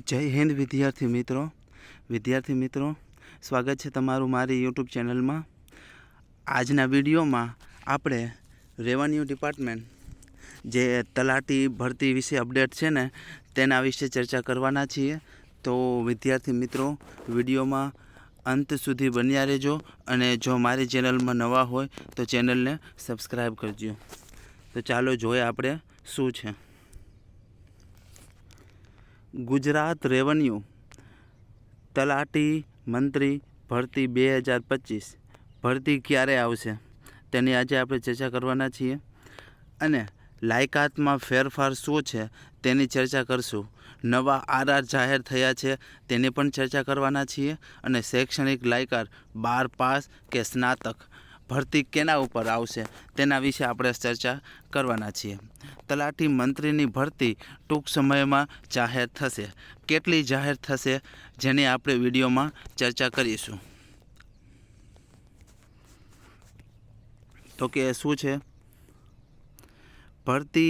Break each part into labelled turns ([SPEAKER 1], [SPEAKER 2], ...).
[SPEAKER 1] જય હિન્દ વિદ્યાર્થી મિત્રો સ્વાગત છે તમારું મારી યુટ્યુબ ચેનલમાં। આજના વિડીયોમાં આપણે રેવન્યુ ડિપાર્ટમેન્ટ જે તલાટી ભરતી વિશે અપડેટ છે ને તેના વિશે ચર્ચા કરવાના છીએ। તો વિદ્યાર્થી મિત્રો વિડીયોમાં અંત સુધી બન્યા રહેજો અને જો મારી ચેનલમાં નવા હોય તો ચેનલને સબસ્ક્રાઈબ કરજો। તો ચાલો જોઈએ આપણે શું છે। गुजरात रेवन्यू तलाटी मंत्री भरती 2025 भरती क्यारे आवशे तेनी आज आपणे चर्चा करवाना छीए अने लायकात में फेरफार शुं छे तेनी चर्चा करशुं। नवा आरआर जाहेर थया छे तेनी पण चर्चा करवाना छीए अने शैक्षणिक लायकात 12 पास के स्नातक भरती केना उपर आवशे तेना विषे आपणे चर्चा करवाना छीए। तलाटी मंत्रीनी भरती टूंक समयमां जाहेर थशे। केटली जाहेर थशे जेनी आपणे विडियोमां चर्चा करीशुं। तो के शुं छे भरती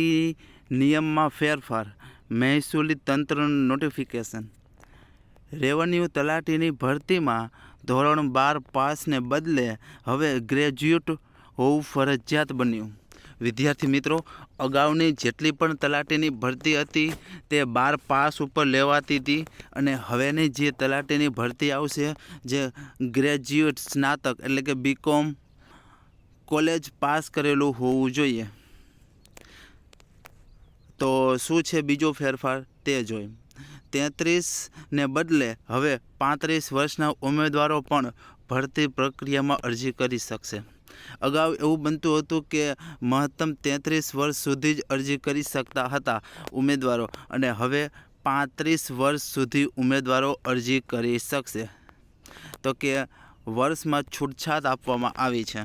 [SPEAKER 1] नियममां फेरफार महसूली तंत्रनुं नोटिफिकेशन। रेवन्यू तलाटीनी भरतीमां धोरण 12 पास ने बदले हवे ग्रेज्युएट होवुं फरजियात बन्युं। विद्यार्थी मित्रों अगाउनी जेटली पण तलाटीनी भरती हती ते 12 पास उपर लेवाती हती अने हवेनी जे तलाटीनी भरती आवशे जे ग्रेज्युएट स्नातक एटले के बीकॉम कॉलेज पास करेलुं होवुं जोईए। तो शुं छे बीजो फेरफार ते जोईए। 33 ने बदले हवे 35 वर्षना उमेदवारों पण भरती प्रक्रिया में अरजी करी शकशे। अगाऊ एवं बनतुं हतुं के महत्तम 33 वर्ष सुधी ज अरजी करी शकता हता उमेदवारों अने हवे 35 वर्ष सुधी उमेदवारों अरजी करी शकशे। तो के वर्ष में छूटछाट आपवामां आवी छे।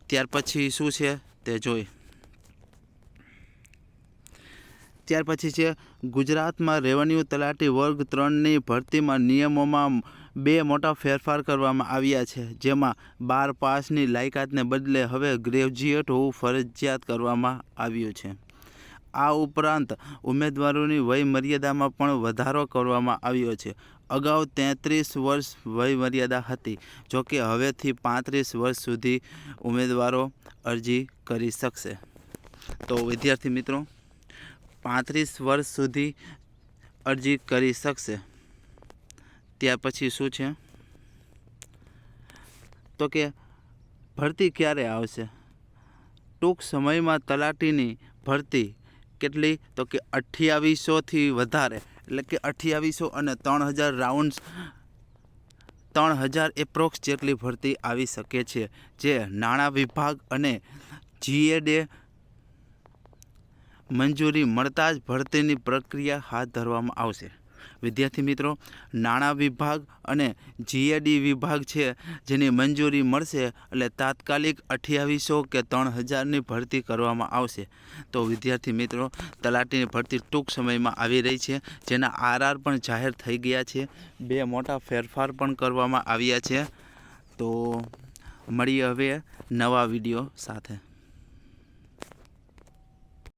[SPEAKER 1] त्यार पछी शुं छे ते जोईए। त्यार पछी छे गुजरात में रेवन्यू तलाटी वर्ग 3 भरती में नियमों में 2 मोटा फेरफार करवामां आव्या छे। जेमां 12 पासनी लायकात ने बदले हवे ग्रेज्युएट होवुं फरजियात करवामां आव्युं छे। आ उपरांत उमेदवारोनी वय मर्यादा में पण वधारो करवामां आव्यो छे। अगाऊ 33 वर्ष वय मर्यादा हती जो कि हवेथी 35 वर्ष सुधी उमेदवारों अरजी करी शकशे। तो विद्यार्थी मित्रों 35 वर्ष सुधी अरजी करी शकशे। त्यार पछी शुं छे तो के भरती क्यारे आवशे। टूंक समय में तलाटीनी भरती केटली तो के 2800 थी वधारे एटले के 2800 अने 3000 राउंड्स 3000 एप्रोक्स जेटली भरती आवी शके छे जे नाणां विभाग अने जीएडे मंजूरी मळता ज भरतीनी प्रक्रिया हाथ धरवामां आवशे। विद्यार्थी मित्रों नाणां विभाग अने जीएडी विभाग छे जेनी मंजूरी मळशे एटले तात्कालिक 2800 के 3000 नी भरती करवामां आवशे। तो विद्यार्थी मित्रों तलाटीनी भरती टूंक समय में आवी रही छे जेना आरआर पण जाहेर थई गया छे। 2 मोटा फेरफार पण करवामां आव्या छे। तो मळीए हवे नवा विडियो साथे।